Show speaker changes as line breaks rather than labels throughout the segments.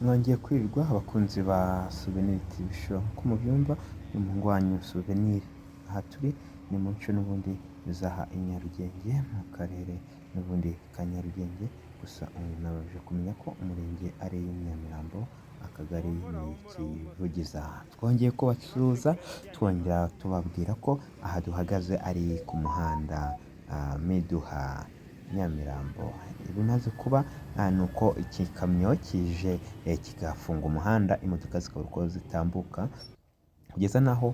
Mwongeye kwirirwa abakunzi ba Souvenir TV Show, nk'uko mubyumva ni umuhungu wanyu Souvenir. Aha turi ni mu nce n'ubundi zaha i Nyarugenge, mu karere n'ubundi ka Nyarugenge, gusa nabashije kumenya ko umurenge ari Nyamirambo, akagari ni Kivugiza. Twongeye kubasuhuza twongera tubabwira ko aha duhagaze ari ku muhanda Miduha Nyamirambo. Ibimaze kuba ni uko iki kamyo kije kigafunga umuhanda, imodoka zikabura uko zitambuka, kugeza n'aho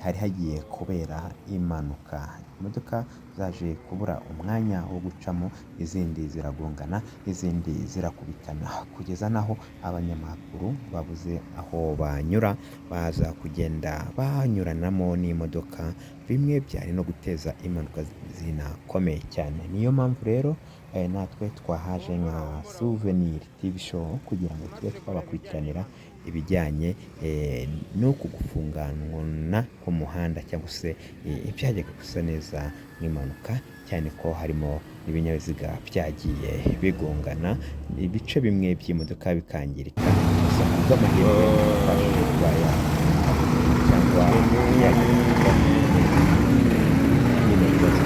hari hagiye kubera impanuka. Imodoka zaje kubura umwanya wo gucamo, izindi ziragongana, izindi zirakubitana, kugeza n'aho abanyamaguru babuze aho banyura, baza kugenda banyuranamo n'imodoka, bimwe byari no guteza impanuka zinakomeye cyane. Niyo mpamvu rero natwe twahaje nka Souvenir TV Show kugira ngo tube twabakurikiranira ibijyanye n'uku gufungana k'umuhanda, cyangwa se ibyajyaga gusa neza nk'impanuka, cyane ko harimo n'ibinyabiziga byagiye bigongana, ibice bimwe by'imodoka bikangirika, gusa kubw'amahirwe twabashije kuba cyangwa yagira nyine ibibazo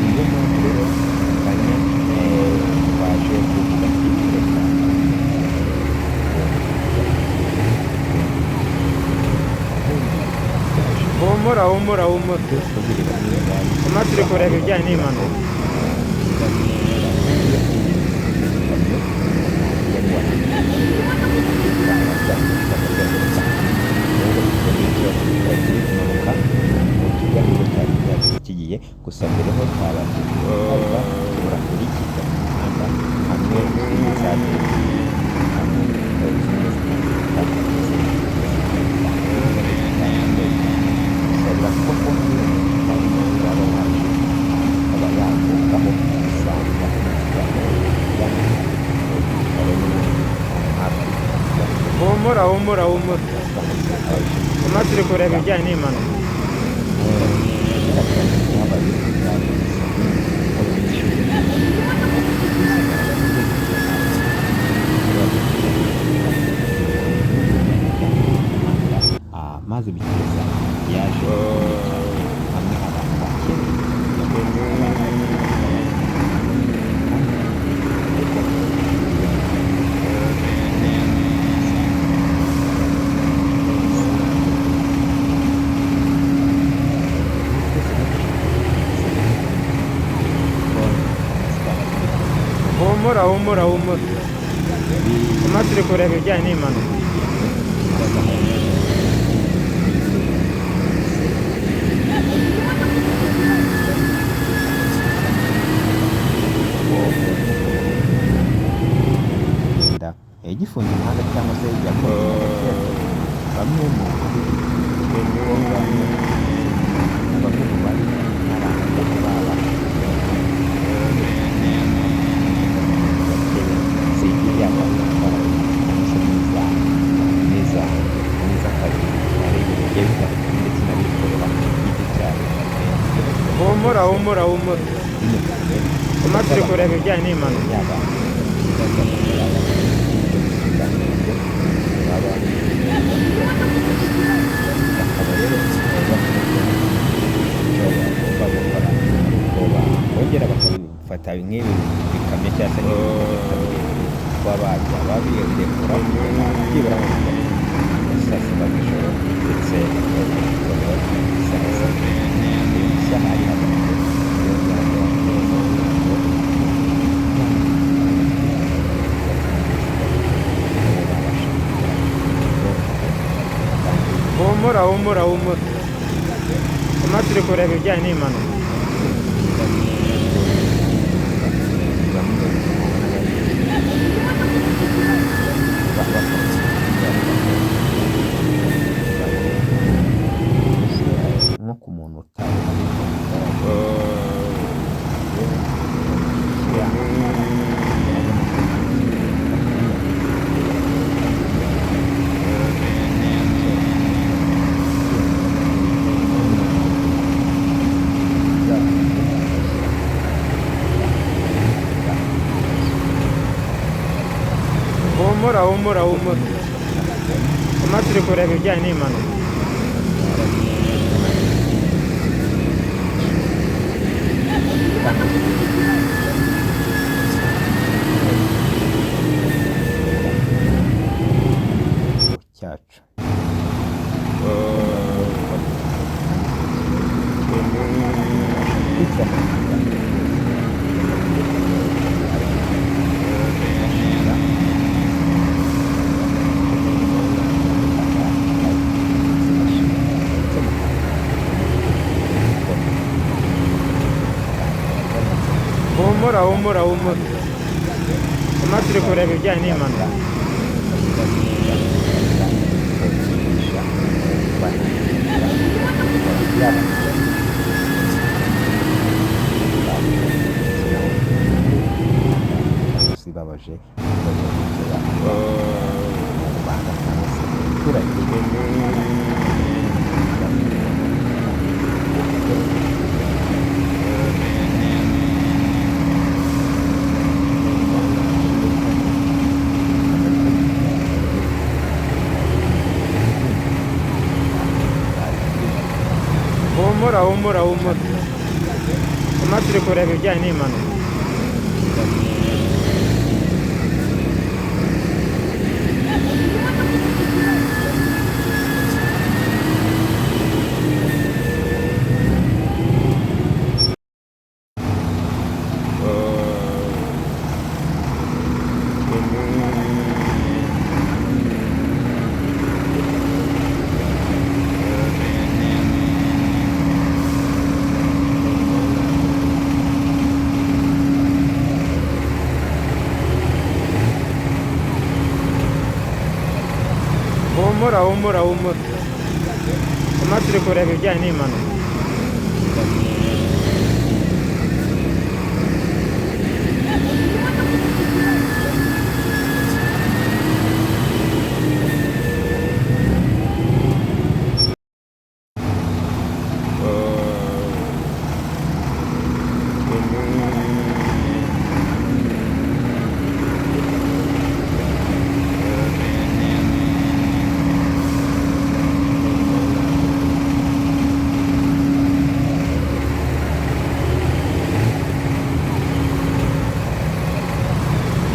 niyo mpamvu rero kanya twaje kuvuga ati reka
humura tuma turi kureba ibijyanye n'impanuka.
kigiye gusa mbere ho twabashije kubura kuri iki muhanda hamwe n'izindi
humura tuma turi kureba ibijyanye n'impanuka.
maze bigeza yaje hamwe abantu
humura tuma turi kureba ibijyanye n'impanuka.
gifunze umuhanda cyangwa se yakoze bamwe mu bamwe mu bari haranga baba sijya neza akazi ari bigiye bitandukanye ndetse n'abikorera ku giti cyabo.
humura tuma turi kureba ibijyanye n'impanuka.
bongera bakabifata nk'ibi bikamyo cyangwa se kuba bajya babirekura byibura mu saa sita z'ijoro ndetse saa sita ari hagati
humura tuma turi kureba ibijyanye n'impanuka.
nko ku muntu utazi
humura humura. Turimo turi kureba ibijyanye n'impanuka.
cyacu
Humura humura humura. Turimo turi kureba ibijyanye n'impanuka.
ibabaje Rwanda cyangwa se abaturage
Humura humura humura. Turimo turi kureba ibijyanye n'impanuka. Humura humura humura. Turimo turi kureba ibijyanye n'impanuka.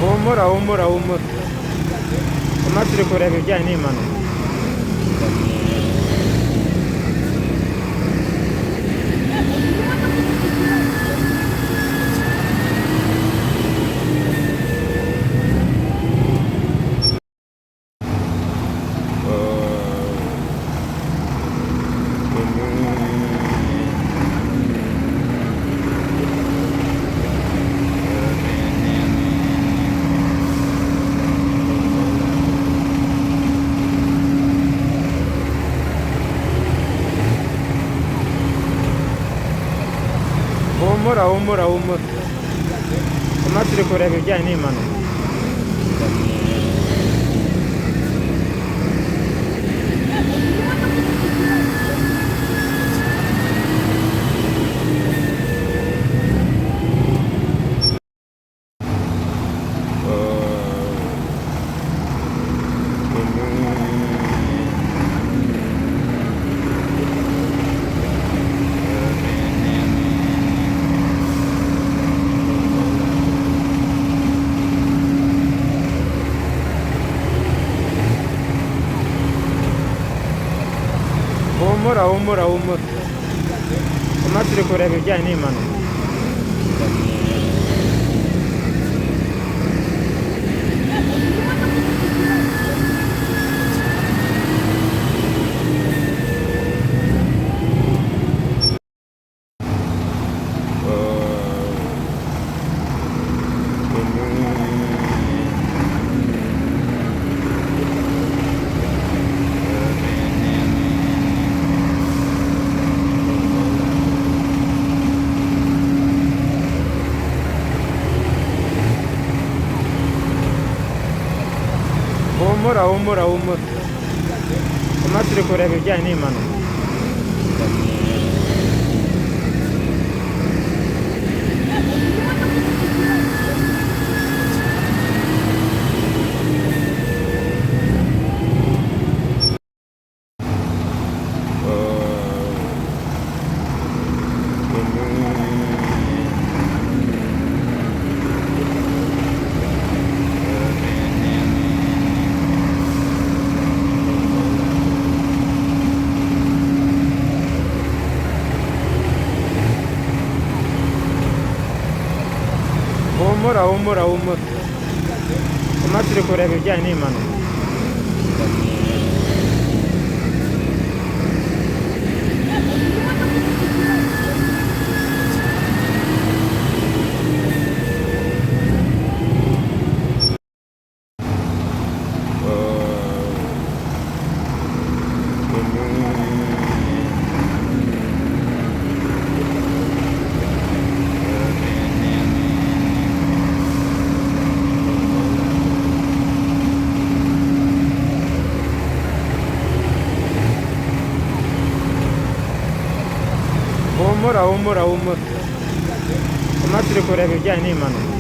Humura humura humura. Turimo turi kureba ibijyanye n'impanuka. Humura humura humura. Turimo turi kureba ibijyanye n'impanuka. Humura humura humura. Turimo turi kureba ibijyanye n'impanuka. Humura humura humura. Turimo turi kureba ibijyanye n'impanuka. humura humura humura, turimo turi kureba ibijyanye n'impanuka. Humura humura humura, turimo turi kureba ibijyanye n'impanuka.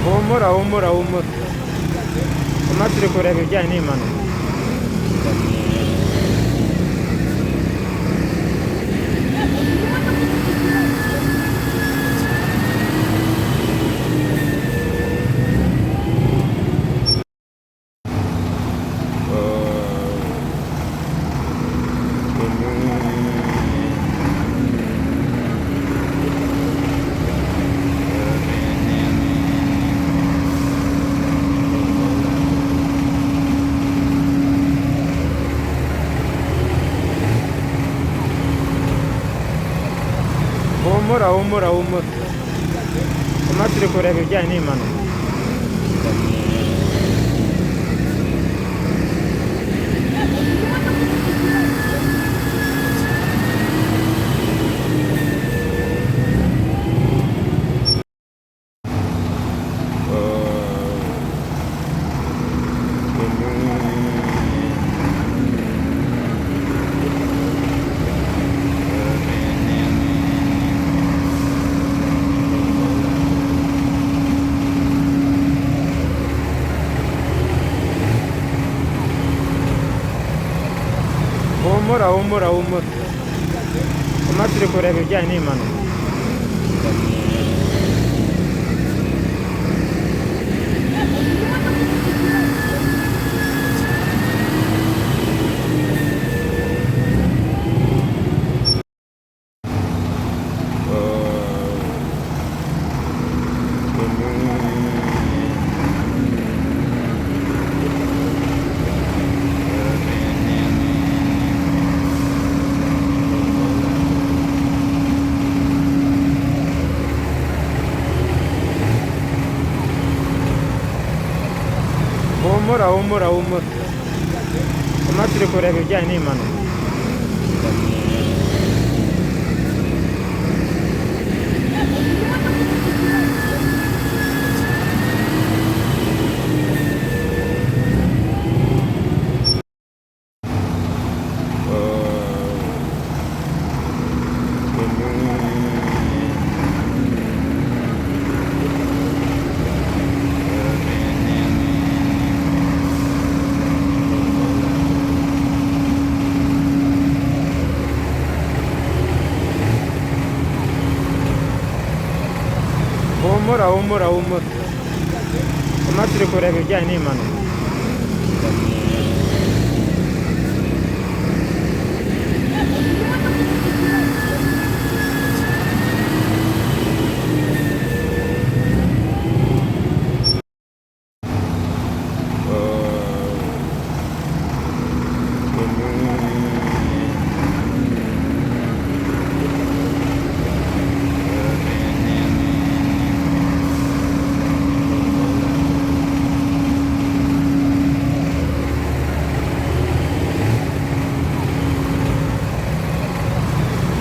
Humura humura humura, turimo turi kureba ibijyanye n'impanuka. Humura humura humura, turimo turi kureba ibijyanye n'impanuka. Humura humura humura, turimo turi kureba ibijyanye n'impanuka. Humura humura humura, turimo turi kureba ibijyanye n'impanuka. Humura humura humura, turimo turi kureba ibijyanye n'impanuka.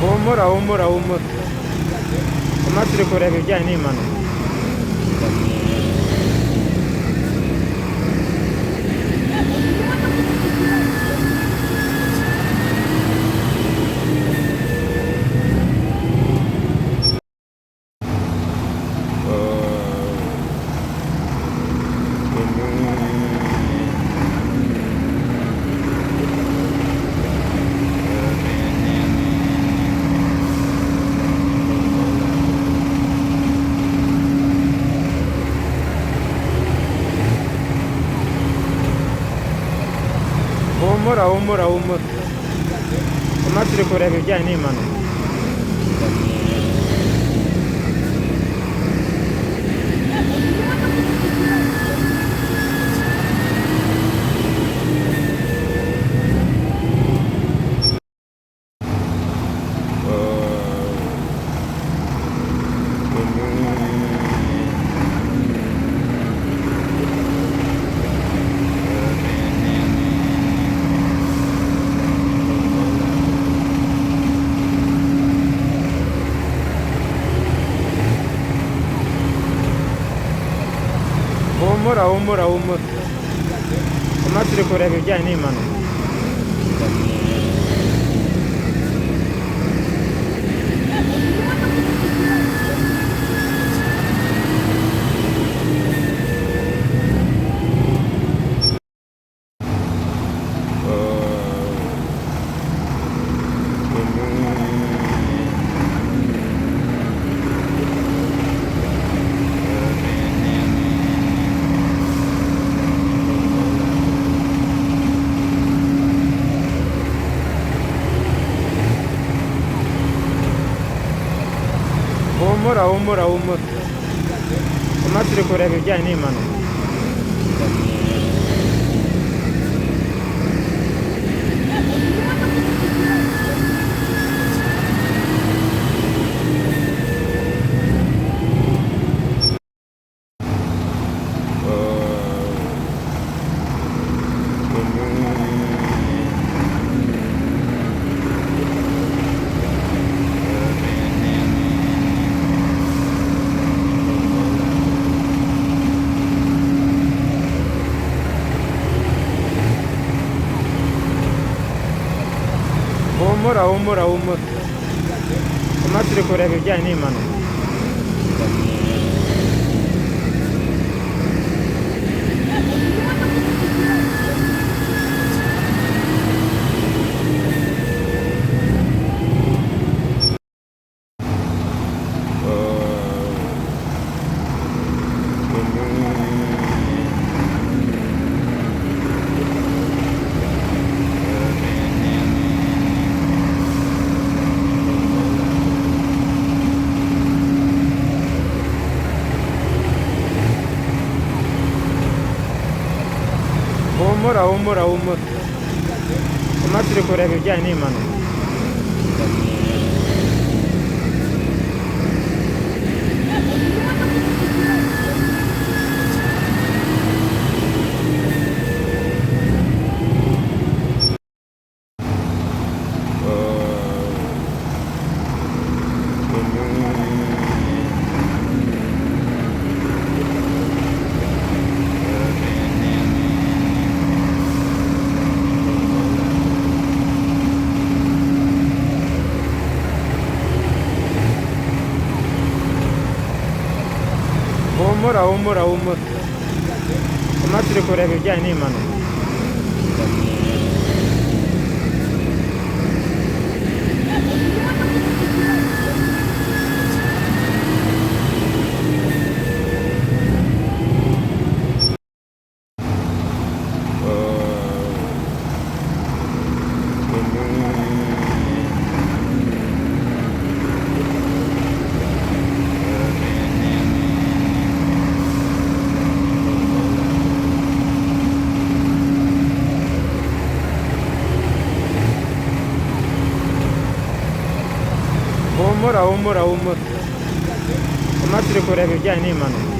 Humura humura humura, turimo turi kureba ibijyanye n'impanuka. humura humura humura. Turimo turi kureba ibijyanye n'impanuka. Humura humura humura. Turimo turi kureba ibijyanye n'impanuka. Humura humura humura. Turimo turi kureba ibijyanye n'impanuka. Humura humura humura. Turimo turi kureba ibijyanye n'impanuka. Humura humura humura. Turimo turi kureba ibijyanye n'impanuka. Humura humura humura. Turimo turi kureba ibijyanye n'impanuka. Humura humura humura. Turimo turi kureba ibijyanye n'impanuka.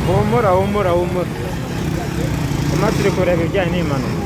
Humura humura humura. Turimo turi kureba ibijyanye n'impanuka.